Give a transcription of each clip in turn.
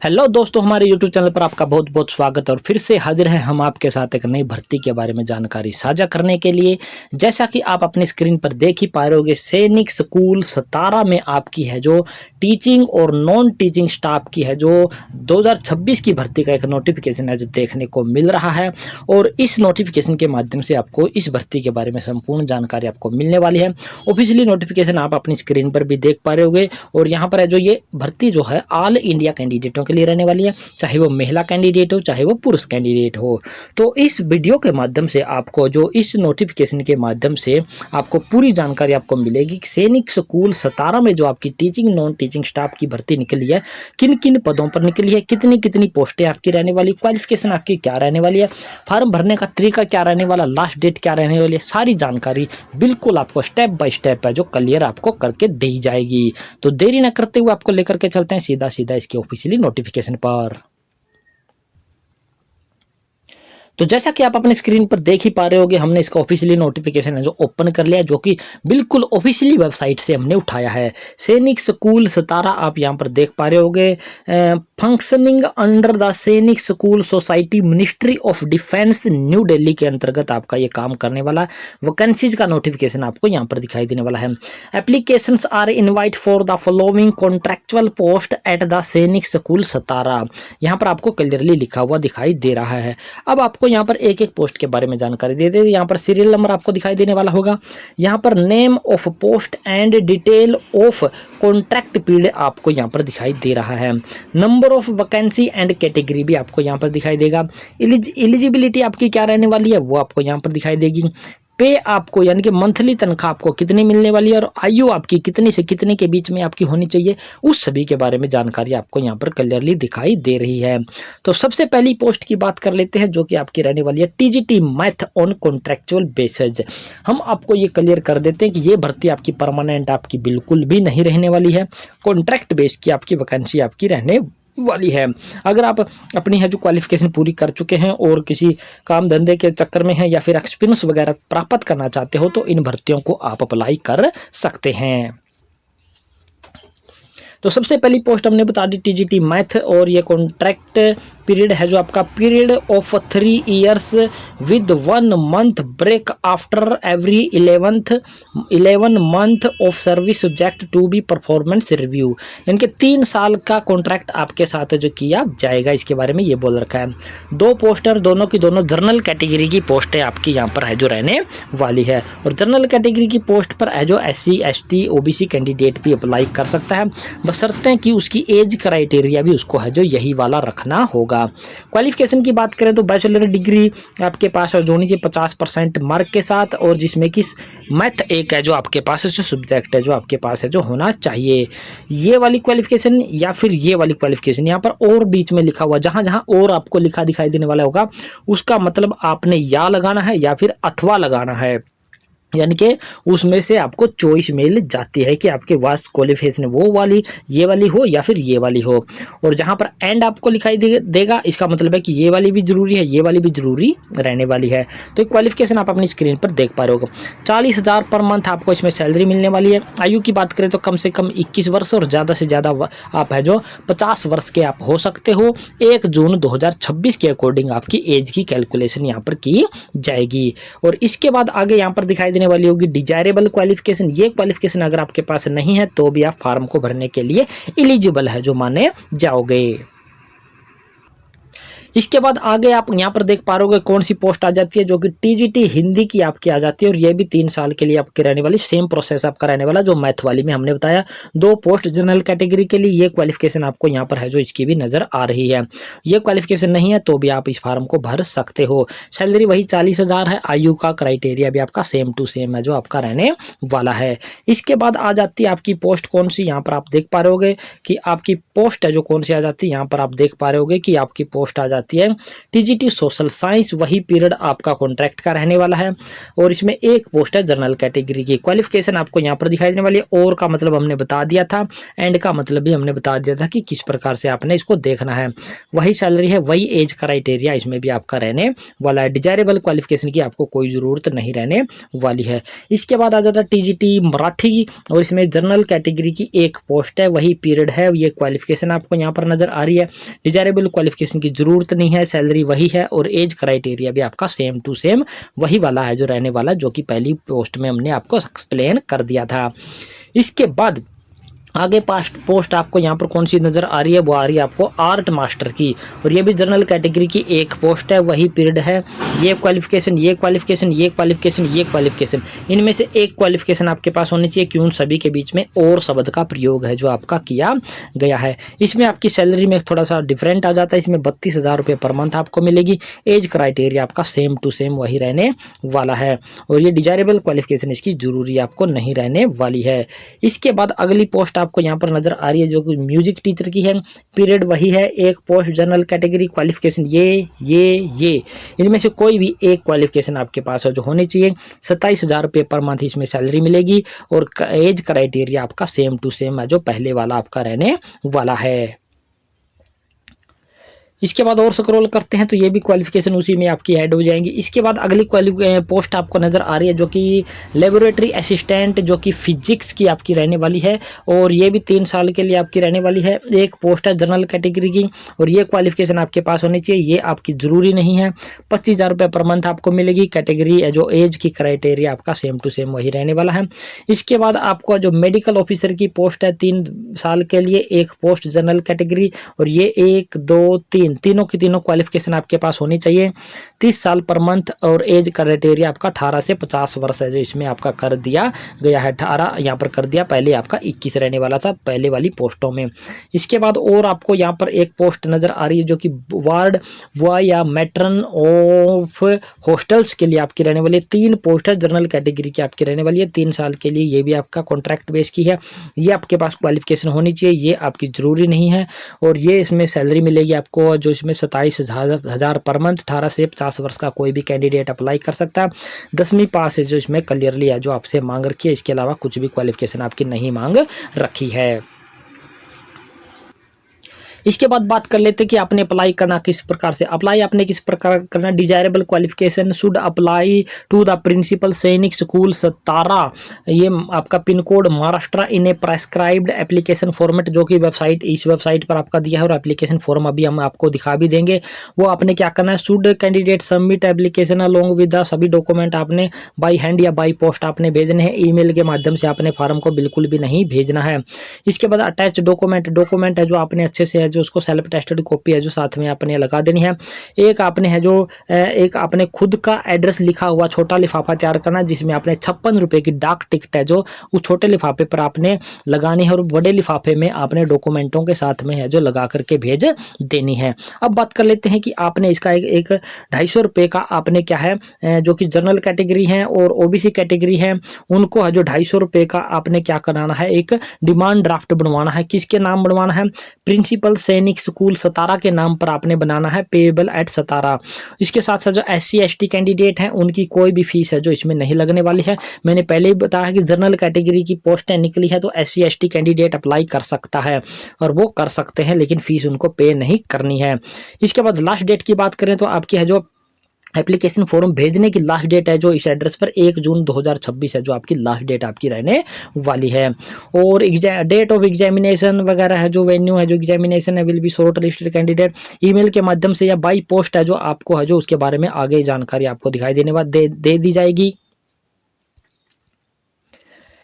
Hello दोस्तों, हमारे YouTube channel पर आपका बहुत बहुत स्वागत और फिर से हाजिर हैं हम आपके साथ एक नई भर्ती के बारे में जानकारी साझा करने के लिए। जैसा कि आप अपनी स्क्रीन पर देख ही पा रहे होंगे, सैनिक स्कूल सतारा में आपकी है जो टीचिंग और नॉन टीचिंग स्टाफ की है जो 2026 की भर्ती का एक नोटिफिकेशन है जो देखने को मिल रहा है। और इस नोटिफिकेशन के माध्यम से आपको इस भर्ती के बारे में संपूर्ण जानकारी आपको मिलने वाली है। ऑफिशियली नोटिफिकेशन आप अपनी स्क्रीन पर भी देख पा रहे होंगे। और यहाँ पर है जो ये भर्ती जो है ऑल इंडिया कैंडिडेटों के लिए रहने वाली है, चाहे वो महिला कैंडिडेट हो चाहे वो पुरुष कैंडिडेट हो। तो इस वीडियो के माध्यम से आपको जो इस नोटिफिकेशन के माध्यम से आपको पूरी जानकारी आपको मिलेगी कि सैनिक स्कूल सतारा में जो आपकी टीचिंग नॉन टीचिंग स्टाफ की भर्ती निकली है, किन किन पदों पर निकली है, कितनी कितनी पोस्टें आपकी रहने वाली, क्वालिफिकेशन आपकी क्या रहने वाली है, फॉर्म भरने का तरीका क्या रहने वाला, लास्ट डेट क्या रहने वाली है, सारी जानकारी बिल्कुल आपको स्टेप बाय स्टेप है जो क्लियर आपको करके दी जाएगी। तो देरी न करते हुए आपको लेकर के चलते हैं सीधा सीधा इसके ऑफिशियली नोटिफिकेशन पर। तो जैसा कि आप अपने स्क्रीन पर देख ही पा रहे होगे, हमने इसका ऑफिशियली नोटिफिकेशन है जो ओपन कर लिया है, जो कि बिल्कुल ऑफिशियली वेबसाइट से हमने उठाया है। सैनिक स्कूल सतारा आप यहां पर देख पा रहे होगे, functioning under the Sainik school society ministry of defence new Delhi के अंतर्गत आपका ये काम करने वाला है। वैकेंसीज का नोटिफिकेशन आपको यहाँ पर दिखाई देने वाला है। Applications are invite for the following contractual post at the Sainik school Satara, यहाँ पर आपको क्लियरली लिखा हुआ दिखाई दे रहा है। अब आपको यहाँ पर एक एक पोस्ट के बारे में जानकारी दे देते। यहाँ पर सीरियल नंबर आपको दिखाई देने वाला होगा। यहाँ पर name of post and detail of contract period आपको यहाँ पर दिखाई दे रहा है। Number of vacancy and category भी आपको यहाँ पर दिखाई देगा। एलिजिबिलिटी आपकी क्या रहने वाली है वो आपको यहाँ पर दिखाई देगी। पे आपको यानी कि मंथली तनख्वाह आपको कितनी मिलने वाली है और आयु आपकी कितनी से कितने के बीच में आपकी होनी चाहिए, उस सभी के बारे में जानकारी आपको यहाँ पर क्लियरली दिखाई दे रही है। तो सबसे पहली पोस्ट की बात कर लेते हैं जो कि आपकी रहने वाली है TGT math on contractual basis. हम आपको ये क्लियर कर देते हैं कि ये भर्ती आपकी परमानेंट आपकी बिल्कुल भी नहीं रहने वाली है। कॉन्ट्रैक्ट बेस की आपकी वैकेंसी आपकी रहने वाली है। अगर आप अपनी है जो क्वालिफिकेशन पूरी कर चुके हैं और किसी काम धंधे के चक्कर में हैं या फिर एक्सपीरियंस वगैरह प्राप्त करना चाहते हो तो इन भर्तियों को आप अप्लाई कर सकते हैं। तो सबसे पहली पोस्ट हमने बता दी टीजीटी मैथ, और ये कॉन्ट्रैक्ट पीरियड है जो आपका period of 3 years with 1 month break after every 11 month of service subject to be performance review, यानी कि 3 साल का कॉन्ट्रैक्ट आपके साथ जो किया जाएगा, इसके बारे में ये बोल रखा है। 2 पोस्टर दोनों की दोनों जनरल कैटेगरी की पोस्टें आपकी यहाँ पर है जो रहने वाली है। और जनरल कैटेगरी की पोस्ट पर है जो SC ST OBC कैंडिडेट भी अप्लाई कर सकता है, बशर्ते कि उसकी एज क्राइटेरिया भी उसको है जो यही वाला रखना होगा। क्वालिफिकेशन की बात करें तो बैचलर डिग्री आपके पास जो होनी चाहिए 50% मार्क के साथ, और जिसमें कि मैथ एक है जो आपके पास जो सब्जेक्ट है जो आपके पास है जो होना चाहिए। ये वाली क्वालिफिकेशन या फिर ये वाली क्वालिफिकेशन, यहाँ पर और बीच में लिखा हुआ, जहां जहां और आपको लिखा दिखाई देने वाला होगा उसका मतलब आपने या लगाना है या फिर अथवा लगाना है, यानी कि उसमें से आपको चॉइस मिल जाती है कि आपके पास क्वालिफिकेशन वो वाली ये वाली हो या फिर ये वाली हो। और जहां पर एंड आपको लिखाई देगा इसका मतलब है कि ये वाली भी जरूरी है, ये वाली भी जरूरी रहने वाली है। तो क्वालिफिकेशन आप अपनी स्क्रीन पर देख पा रहे हो। 40,000 पर मंथ आपको इसमें सैलरी मिलने वाली है। आयु की बात करें तो कम से कम 21 वर्ष और ज़्यादा से ज़्यादा आप है जो 50 वर्ष के आप हो सकते हो। 1 जून 2026 के अकॉर्डिंग आपकी एज की कैलकुलेशन यहाँ पर की जाएगी। और इसके बाद आगे यहाँ पर दिखाई देने वाली होगी डिजायरेबल क्वालिफिकेशन। ये क्वालिफिकेशन अगर आपके पास नहीं है तो भी आप फॉर्म को भरने के लिए एलिजिबल है जो माने जाओगे। इसके बाद आगे आप यहाँ पर देख पा रहे हो कौन सी पोस्ट आ जाती है जो कि टीजीटी हिंदी की आपकी आ जाती है, और ये भी 3 साल के लिए आपकी रहने वाली, सेम प्रोसेस आपका रहने वाला जो मैथ वाली में हमने बताया। 2 पोस्ट जनरल कैटेगरी के लिए, ये क्वालिफिकेशन आपको यहाँ पर है जो इसकी भी नजर आ रही है। ये क्वालिफिकेशन नहीं है तो भी आप इस फार्म को भर सकते हो। सैलरी वही 40,000 है। आयु का क्राइटेरिया भी आपका सेम टू सेम है जो आपका रहने वाला है। इसके बाद आ जाती है आपकी पोस्ट कौन सी, यहाँ पर आप देख पा रहे होगे कि आपकी पोस्ट है जो कौन सी आ जाती है। यहाँ पर आप देख पा रहे होगे कि आपकी पोस्ट आ जाती आती है। टीजीटी सोशल साइंस वही पीरियड आपका कॉन्ट्रैक्ट का रहने वाला है और इसमें एक पोस्ट है जनरल कैटेगरी की। क्वालिफिकेशन आपको यहाँ पर दिखाई देने वाली है। और का मतलब हमने बता दिया था, एंड का मतलब भी हमने बता दिया था कि किस प्रकार से आपने इसको देखना है। वही सैलरी है, वही एज क्राइटेरिया इसमें भी आपका रहने वाला है। डिजायरेबल क्वालिफिकेशन की आपको कोई जरूरत नहीं रहने वाली है। इसके बाद आ जाता है टीजीटी मराठी और इसमें जनरल कैटेगरी की एक पोस्ट है, वही पीरियड है। ये क्वालिफिकेशन आपको यहाँ पर नजर आ रही है। डिजायरेबल क्वालिफिकेशन की जरूरत नहीं है, सैलरी वही है और एज क्राइटेरिया भी आपका सेम टू सेम वही वाला है जो रहने वाला, जो कि पहली पोस्ट में हमने आपको एक्सप्लेन कर दिया था। इसके बाद आगे पोस्ट आपको यहाँ पर कौन सी नज़र आ रही है, वो आ रही है आपको आर्ट मास्टर की और ये भी जनरल कैटेगरी की एक पोस्ट है, वही पीरियड है। ये क्वालिफिकेशन, ये क्वालिफिकेशन, ये क्वालिफिकेशन, ये क्वालिफिकेशन, इनमें से एक क्वालिफिकेशन आपके पास होनी चाहिए। क्यों? सभी के बीच में और शब्द का प्रयोग है जो आपका किया गया है। इसमें आपकी सैलरी में थोड़ा सा डिफरेंट आ जाता है, इसमें 32,000 रुपये पर मंथ आपको मिलेगी। एज क्राइटेरिया आपका सेम टू सेम वही रहने वाला है और ये डिजायरेबल क्वालिफिकेशन इसकी जरूरी आपको नहीं रहने वाली है। इसके बाद अगली पोस्ट आपको यहाँ पर नजर आ रही है जो कि म्यूजिक टीचर की है। पीरियड वही है, एक पोस्ट जनरल कैटेगरी, क्वालिफिकेशन ये इनमें से कोई भी एक क्वालिफिकेशन आपके पास है जो होनी चाहिए। 27,000 रुपये पर मंथ इसमें सैलरी मिलेगी और एज क्राइटेरिया आपका सेम टू सेम है जो पहले वाला आपका रहने वाला है। इसके बाद और स्क्रॉल करते हैं तो ये भी क्वालिफिकेशन उसी में आपकी ऐड हो जाएंगी। इसके बाद अगली पोस्ट आपको नज़र आ रही है जो कि लेबोरेटरी असिस्टेंट, जो कि फिजिक्स की आपकी रहने वाली है और ये भी 3 साल के लिए आपकी रहने वाली है। एक पोस्ट है जनरल कैटेगरी की और ये क्वालिफिकेशन आपके पास होनी चाहिए, ये आपकी ज़रूरी नहीं है। 25,000 रुपये पर मंथ आपको मिलेगी। कैटेगरी जो एज की क्राइटेरिया आपका सेम टू सेम वही रहने वाला है। इसके बाद आपको जो मेडिकल ऑफिसर की पोस्ट है 3 साल के लिए, एक पोस्ट जनरल कैटेगरी और ये 1 2 3 तीनों की तीनों क्वालिफिकेशन आपके पास होनी चाहिए। 30 साल पर मंथ और एज क्राइटेरिया आपका 18 से 50 वर्ष है जो इसमें आपका कर दिया गया है। 18 यहाँ पर कर दिया, पहले आपका 21 रहने वाला था पहले वाली पोस्टों में। इसके बाद और आपको यहाँ पर एक पोस्ट नजर आ रही है जो कि वार्ड बॉय या मैट्रन ऑफ हॉस्टल्स के लिए आपकी रहने वाली है। 3 पोस्ट है जनरल कैटेगरी की आपकी रहने वाली है 3 साल के लिए। ये भी आपका कॉन्ट्रैक्ट बेस की है, ये आपके पास क्वालिफिकेशन होनी चाहिए, ये आपकी जरूरी नहीं है और ये इसमें सैलरी मिलेगी आपको जो इसमें 27,000 पर मंथ। 18 से 50 वर्ष का कोई भी कैंडिडेट अप्लाई कर सकता है। 10वीं पास है जो इसमें क्लियरली है जो आपसे मांग रखी है, इसके अलावा कुछ भी क्वालिफिकेशन आपकी नहीं मांग रखी है। इसके बाद बात कर लेते हैं कि आपने अप्लाई करना किस प्रकार से। अप्लाई आपने किस प्रकार करना, desirable qualification should apply to the principal Sainik school Satara, ये आपका pin code Maharashtra, in a prescribed application format, जो कि वेबसाइट इस वेबसाइट पर आपका दिया है और एप्लीकेशन फॉर्म अभी हम आपको दिखा भी देंगे। वो आपने क्या करना है, should candidate submit application along with the सभी डॉक्यूमेंट आपने बाई हैंड या बाई पोस्ट आपने भेजने हैं। ईमेल के माध्यम से आपने फॉर्म को बिल्कुल भी नहीं भेजना है। इसके बाद अटैच डॉक्यूमेंट है जो आपने अच्छे से जो उसको सेल्फ टेस्टेड कॉपी है जो साथ में आपने लगा देनी है। एक आपने है जो एक आपने खुद का एड्रेस लिखा हुआ छोटा लिफाफा तैयार करना है जिसमें आपने 56 रुपए की डाक टिकट है जो उस छोटे लिफाफे पर आपने लगानी है और बड़े लिफाफे में आपने डॉक्यूमेंटों के साथ में है जो लगा करके भेज देनी है। अब बात कर लेते हैं कि आपने इसका एक 250 रुपये का आपने क्या है जो कि जनरल कैटेगरी है और ओबीसी कैटेगरी है उनको है जो 250 रुपये का आपने क्या कराना है, एक डिमांड ड्राफ्ट बनवाना है। किसके नाम बनवाना है, प्रिंसिपल सैनिक स्कूल सतारा के नाम पर आपने बनाना है, पेएबल एट सतारा। इसके साथ साथ जो SC ST कैंडिडेट हैं उनकी कोई भी फीस है जो इसमें नहीं लगने वाली है। मैंने पहले ही बताया कि जनरल कैटेगरी की पोस्टें निकली है तो SC ST कैंडिडेट अप्लाई कर सकता है और वो कर सकते हैं लेकिन फीस उनको पे नहीं करनी है। इसके बाद लास्ट डेट की बात करें तो आपकी है जो एप्लीकेशन फॉर्म भेजने की लास्ट डेट है जो इस एड्रेस पर 1 जून 2026 है जो आपकी लास्ट डेट आपकी रहने वाली है। और डेट ऑफ एग्जामिनेशन वगैरह है जो वेन्यू है जो एग्जामिनेशन है will be short listed candidate, email के माध्यम से या बाई पोस्ट है जो आपको है जो उसके बारे में आगे जानकारी आपको दिखाई देने बाद दे दी जाएगी।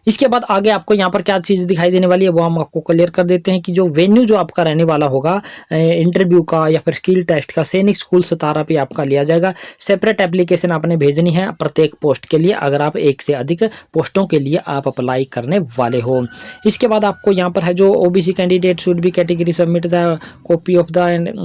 इसके बाद आगे आपको यहाँ पर क्या चीज़ दिखाई देने वाली है वो हम आपको क्लियर कर देते हैं कि जो वेन्यू जो आपका रहने वाला होगा इंटरव्यू का या फिर स्किल टेस्ट का सैनिक स्कूल सतारा पे आपका लिया जाएगा। सेपरेट एप्लीकेशन आपने भेजनी है प्रत्येक पोस्ट के लिए अगर आप एक से अधिक पोस्टों के लिए आप अप्लाई करने वाले हो। इसके बाद आपको यहाँ पर है जो OBC candidate should be category submit the copy of the,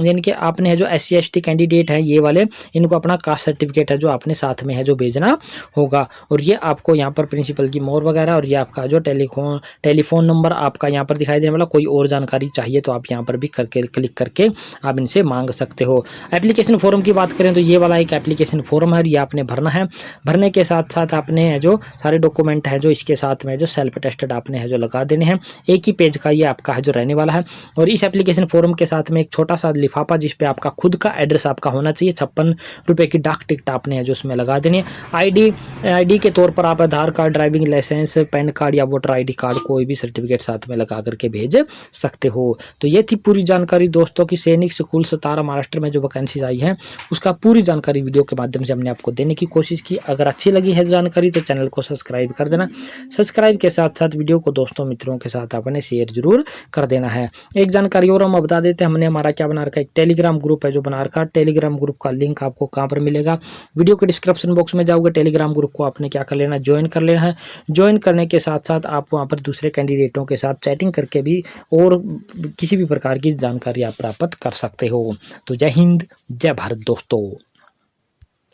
यानी कि आपने है जो SC ST कैंडिडेट है ये वाले इनको अपना कास्ट सर्टिफिकेट है जो आपने साथ में है जो भेजना होगा। और ये आपको यहाँ पर प्रिंसिपल की मोहर वगैरह और और ये आपका जो टेलीफोन नंबर आपका यहाँ पर दिखाई देने वाला। कोई और जानकारी चाहिए तो आप यहाँ पर भी करके क्लिक करके आप इनसे मांग सकते हो। एप्लीकेशन फॉर्म की बात करें तो ये वाला एक एप्लीकेशन फॉर्म है और ये आपने भरना है। भरने के साथ साथ आपने जो सारे डॉक्यूमेंट है जो इसके साथ में जो सेल्फ टेस्टेड आपने है जो लगा देने हैं। एक ही पेज का ये आपका है जो रहने वाला है। और इस एप्लीकेशन फॉर्म के साथ में एक छोटा सा लिफाफा जिस पे आपका खुद का एड्रेस आपका होना चाहिए। 56 रुपए की डाक टिकट आपने है जो उसमें लगा देनी है। आईडी के तौर पर आप Aadhaar card, driving licence, PAN card या वोटर आईडी कार्ड कोई भी सर्टिफिकेट साथ में लगा करके भेज सकते हो। तो ये थी पूरी जानकारी दोस्तों की सैनिक स्कूल 17 महाराष्ट्र में जो वैकेंसीज आई है उसका पूरी जानकारी वीडियो के माध्यम से हमने आपको देने की कोशिश की। अगर अच्छी लगी है जानकारी तो चैनल को सब्सक्राइब कर देना। सब्सक्राइब के साथ साथ वीडियो को दोस्तों मित्रों के साथ आपने शेयर जरूर कर देना है। एक जानकारी और हम बता देते हैं, हमने हमारा क्या बना रखा है, एक टेलीग्राम ग्रुप है जो बना रखा है। टेलीग्राम ग्रुप का लिंक आपको कहाँ पर मिलेगा, वीडियो के डिस्क्रिप्शन बॉक्स में जाओगे, टेलीग्राम ग्रुप को आपने क्या कर लेना, ज्वाइन कर लेना है। ज्वाइन करने के साथ साथ आप वहाँ पर दूसरे कैंडिडेटों के साथ चैटिंग करके भी और किसी भी प्रकार की जानकारी आप प्राप्त कर सकते हो। तो जय हिंद, जय भारत दोस्तों।